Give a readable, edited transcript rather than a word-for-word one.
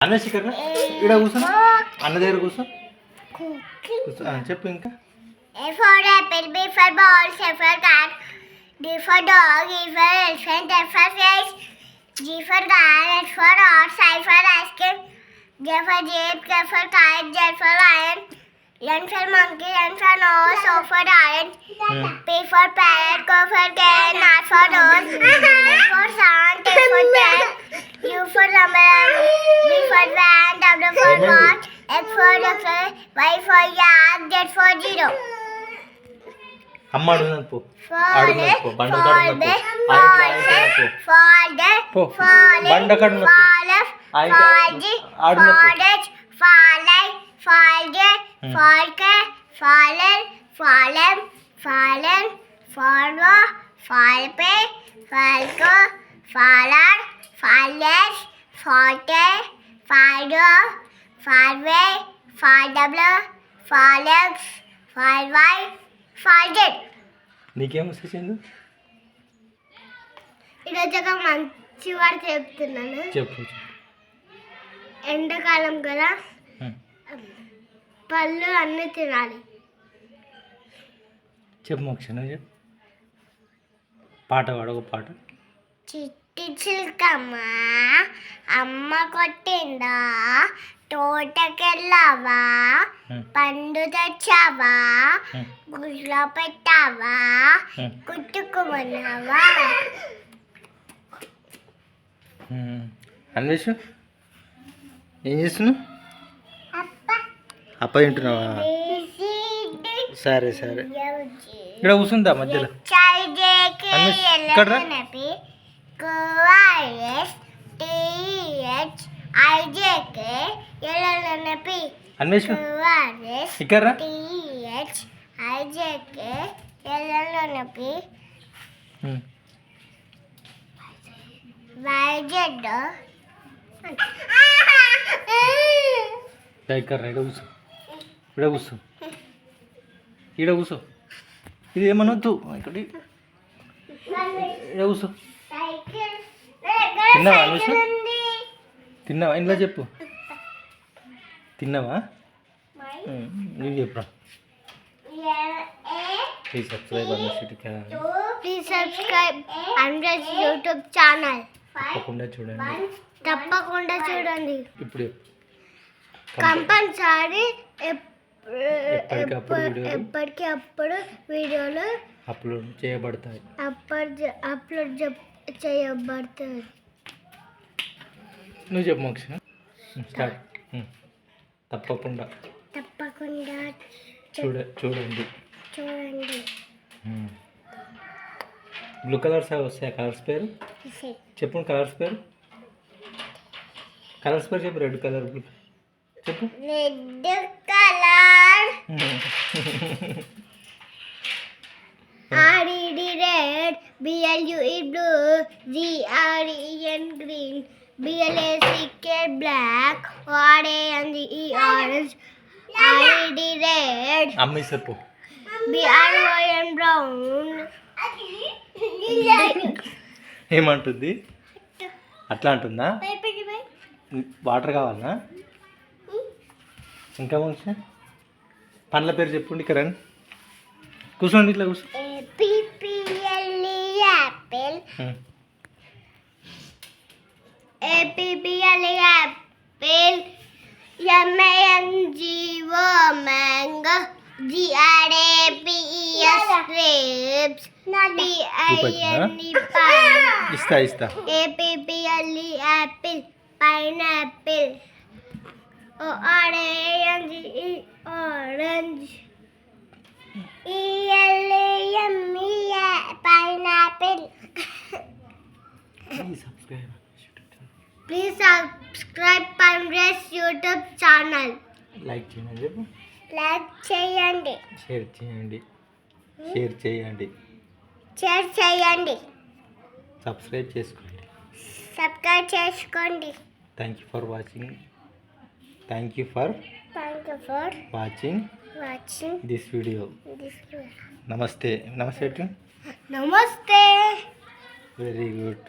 అన్న శిఖర్ ఇక్కడ కూర్చో, అన్న దగ్గర కూర్చో. చెప్పు ఇంకా. A for apple, B for ball, C for cat, D for dog, E for elephant, F for fish, G for gun, H for horse, I for ice cream, J for jeep, K for kite, Z for lion, N for monkey, N for nose, O for orange, P for parrot, Q for cane, R for rose, S for sun, T for cat, U for umbrella, V for van, W for watch, X for x-ray, Y for yak, Z for zero. అమ్మ అడుగునది పో, బండ నీకేం వచ్చేసింది? ఈరోజు ఒక మంచి వార్త చెప్తున్నాను. చెప్పు. ఎండాకాలం కదా, పళ్ళు అన్నీ తినాలి. చెప్పు మోక్షణ, చెప్పు. పాట పాడు, ఒక పాట. చిట్టి చిలకమ్మ అమ్మ కొట్టిందా, తోటకెళ్ళావా, పండు తెచ్చావా, గుడ్లో పెట్టావా, కుట్టుకుమన్నావా. అన్వేషు ఏం చేస్తున్నావు? అప్ప తింటున్నావా? సరే సరే, ఇక్కడ కూర్చుందా మధ్యలో. అన్వేషు ఇక్కడ కూర్చో, ఇక్కడ కూర్చో, ఇక్కడ కూర్చో. ఇది ఏమనొద్దు, ఇక్కడ కూర్చో. తిన్నావా అన్వేషు? తిన్నావా? ఇంట్లో చెప్పు. తిన్నావా? నువ్వు చెప్పురా. Please subscribe Anvesh YouTube channel. తప్పకుండా చూడండి. ఇప్పుడు కంపల్సరీ ఎప్పటికప్పుడు వీడియోలు అప్లోడ్ చేయబడతాయి. నువ్వు చెప్పు మోక్షణ. స్టార్ట్. తప్పకుండా చూడండి. బ్లూ కలర్స్ వస్తాయి. కలర్స్ పేరు చెప్పు. కలర్స్ పేరు చెప్పు. రెడ్ కలర్, బ్లూ చెప్పు. Red colour, RED red, BLUE blue, GREN green, BLACK black, ORANGE orange, RED red, అమ్మి చెప్పు. BRON brown. ఏమంటుంది? అట్లా అంటుందా? వాటర్ కావాలనా? ఇంకా మంచి పండ్ల పేరు చెప్పుండి. ఇక్కడ కూర్చోండి, ఇట్లా కూర్చో. Apple, Apple, MANGO mango, GRAPES grapes, ఇస్తా. APPLE apple, pineapple, ORANGE orange, ELAME pineapple. Please subscribe Pandra's YouTube channel. Like చేయండి, షేర్ చేయండి, సబ్స్క్రైబ్ చేసుకోండి. Thank you for watching this video. నమస్తే. నమస్తే. Very good.